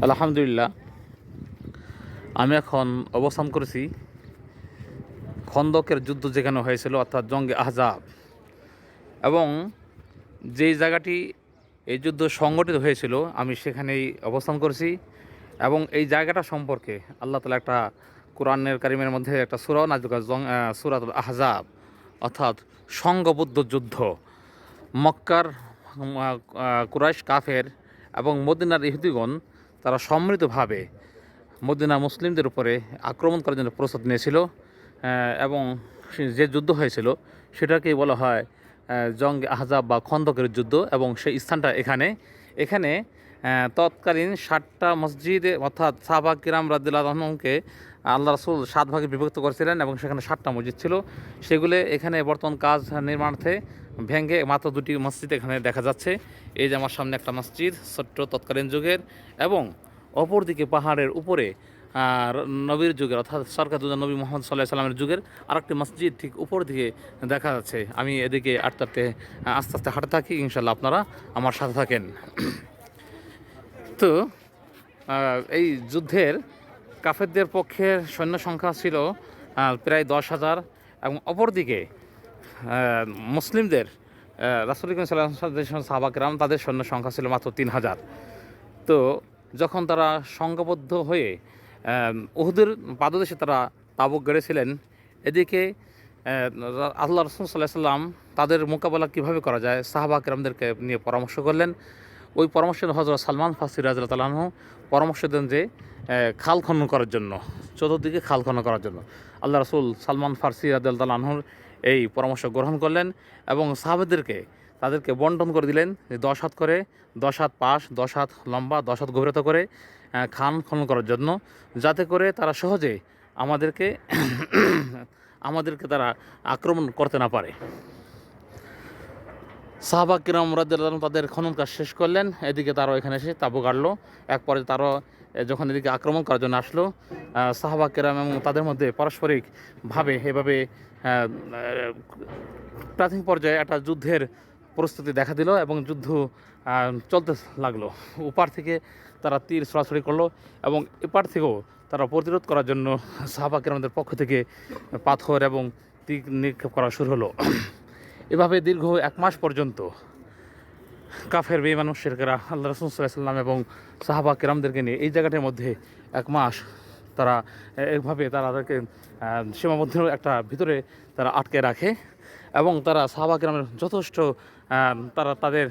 আলহামদুলিল্লাহ, আমি এখন অবস্থান করেছি খন্দকের যুদ্ধ যেখানে হয়েছিল, অর্থাৎ জঙ্গে আহজাব, এবং যেই জায়গাটি এই যুদ্ধ সংগঠিত হয়েছিল আমি সেখানেই অবস্থান করেছি। এবং এই জায়গাটা সম্পর্কে আল্লাহ তাআলা একটা কোরআনের কারিমের মধ্যে একটা সূরা নাযিল করেছেন, সূরাতুল আহজাব, অর্থাৎ সংঘবদ্ধ যুদ্ধ। মক্কার কুরাইশ কাফের এবং মদিনার ইহুদিগণ তারা সম্মিলিতভাবে মদিনা মুসলিমদের উপরে আক্রমণ করার জন্য প্রস্তুত নিয়েছিল, এবং যে যুদ্ধ হয়েছিল সেটাকেই বলা হয় জঙ্গে আহজাব বা খন্দকের যুদ্ধ। এবং সেই স্থানটা এখানে এখানে তৎকালীন 60টা মসজিদে, অর্থাৎ সাহাবা কিরাম রাদিয়াল্লাহু আনহুকে আল্লাহ রাসূল 7 ভাগে বিভক্ত করেছিলেন এবং সেখানে 7টা মসজিদ ছিল। সেগুলো এখানে বর্তমান কাজ নির্মাণার্থে ভেঙে মাত্র 2টি মসজিদ এখানে দেখা যাচ্ছে। এই যে আমার সামনে একটা মসজিদ ছোট্ট তৎকালীন যুগের, এবং অপরদিকে পাহাড়ের উপরে নবীর যুগের, অর্থাৎ সরকার নবী মোহাম্মদ সাল্লাল্লাহু আলাইহি সাল্লামের যুগের আরেকটি মসজিদ ঠিক উপর দিকে দেখা যাচ্ছে। আমি এদিকে আস্তে আস্তে হাঁটতে থাকি, ইনশাল্লাহ আপনারা আমার সাথে থাকেন। তো এই যুদ্ধের কাফেরদের পক্ষে সৈন্য সংখ্যা ছিল প্রায় 10,000, এবং অপরদিকে মুসলিমদের রাসূল করিম সাল্লাল্লাহু আলাইহি ওয়াসাল্লাম সাহাবা কিরাম তাদের সৈন্য সংখ্যা ছিল মাত্র 3,000। তো যখন তারা সংঘবদ্ধ হয়ে উহুদের পাদদেশে তারা তাবুক গড়েছিলেন, এদিকে আল্লাহ রাসূল সাল্লাল্লাহু আলাইহি সাল্লাম তাদের মোকাবেলা কীভাবে করা যায় সাহাবা কিরামদেরকে নিয়ে পরামর্শ করলেন। ওই পরামর্শে হযরত সালমান ফারসি রাদিয়াল্লাহু তাআলা আনহু পরামর্শ দেন যে খাল খনন করার জন্য, চতুর্দিকে খাল খনন করার জন্য। আল্লাহ রাসূল সালমান ফারসি রাদিয়াল্লাহু তাআলা আনহুর এই পরামর্শ গ্রহণ করলেন এবং সাহাবাদেরকে তাদেরকে বন্টন করে দিলেন যে 10 হাত করে, 10 হাত পাশ, 10 হাত লম্বা, 10 হাত গভীরতা করে খাল খনন করার জন্য, যাতে করে তারা সহজে আমাদেরকে আমাদেরকে তারা আক্রমণ করতে না পারে। সাহাবা কিরাম রাদিয়াল্লাহু আনহুম তাদের খনন কাজ শেষ করলেন। এদিকে তারাও এখানে এসে তাঁবু গাড়লো। এক পর্যায়ে তারাও যখন এদিকে আক্রমণ করার জন্য আসলো, সাহাবা কিরাম এবং তাদের মধ্যে পারস্পরিকভাবে এভাবে প্রাথমিক পর্যায়ে একটা যুদ্ধের প্রস্তুতি দেখা দিল এবং যুদ্ধ চলতে লাগলো। ওপার থেকে তারা তীর ছড়াছড়ি করলো এবং এপার থেকেও তারা প্রতিরোধ করার জন্য সাহাবা কিরামদের পক্ষ থেকে পাথর এবং তীর নিক্ষেপ করা শুরু হলো। এভাবে দীর্ঘ 1 মাস পর্যন্ত কাফের বেঈমান মুশরিকরা আল্লাহ রাসূল সাল্লাল্লাহু আলাইহি ওয়াসাল্লাম এবং সাহাবা কিরামদেরকে নিয়ে এই জায়গাটার মধ্যে 1 মাস তারা এইভাবে তাদেরকে সীমাবদ্ধ একটা ভিতরে তারা আটকে রাখে, এবং তারা সাহাবা কিরামের যথেষ্ট তারা তাদের